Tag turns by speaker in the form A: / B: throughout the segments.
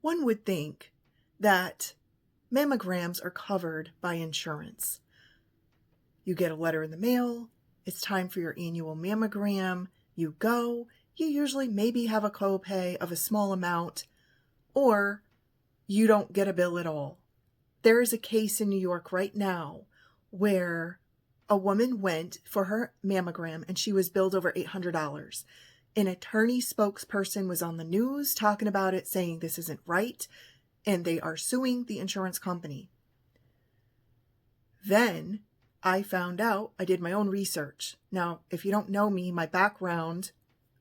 A: One would think that mammograms are covered by insurance. You get a letter in the mail, it's time for your annual mammogram, you go, you usually maybe have a copay of a small amount, or you don't get a bill at all. There is a case in New York right now where a woman went for her mammogram and she was billed over $800. An attorney spokesperson was on the news talking about it, saying this isn't right, and they are suing the insurance company. Then I found out, I did my own research. Now, if you don't know me, my background,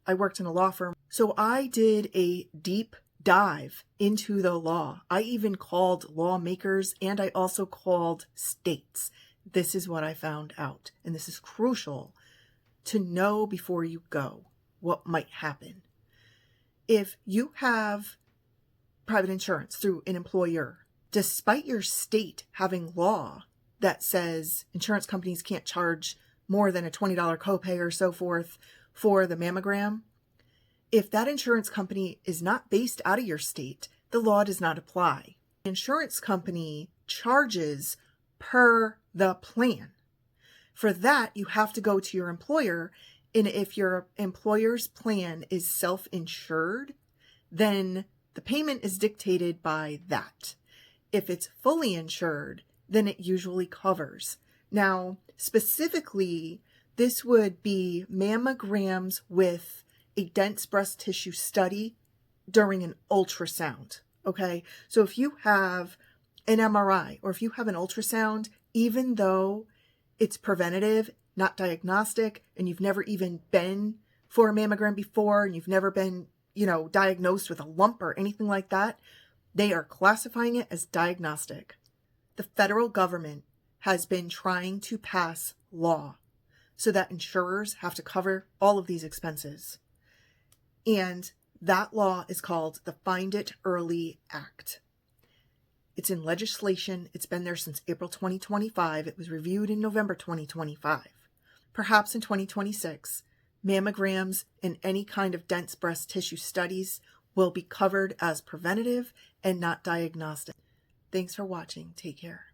A: I worked in a law firm. So I did a deep dive into the law. I even called lawmakers and I also called states. This is what I found out. And this is crucial to know before you go what might happen. If you have private insurance through an employer, despite your state having law that says insurance companies can't charge more than a $20 copay or so forth for the mammogram, if that insurance company is not based out of your state, the law does not apply. The insurance company charges per the plan. For that, you have to go to your employer, and if your employer's plan is self-insured, then the payment is dictated by that. If it's fully insured, then it usually covers. Now, specifically, this would be mammograms with a dense breast tissue study during an ultrasound, okay? So if you have an MRI or if you have an ultrasound, even though it's preventative, not diagnostic, and you've never even been for a mammogram before, and you've never been, diagnosed with a lump or anything like that, they are classifying it as diagnostic. The federal government has been trying to pass law so that insurers have to cover all of these expenses. And that law is called the Find It Early Act. It's in legislation. It's been there since April 2025. It was reviewed in November 2025. Perhaps in 2026, mammograms and any kind of dense breast tissue studies will be covered as preventative and not diagnostic. Thanks for watching. Take care.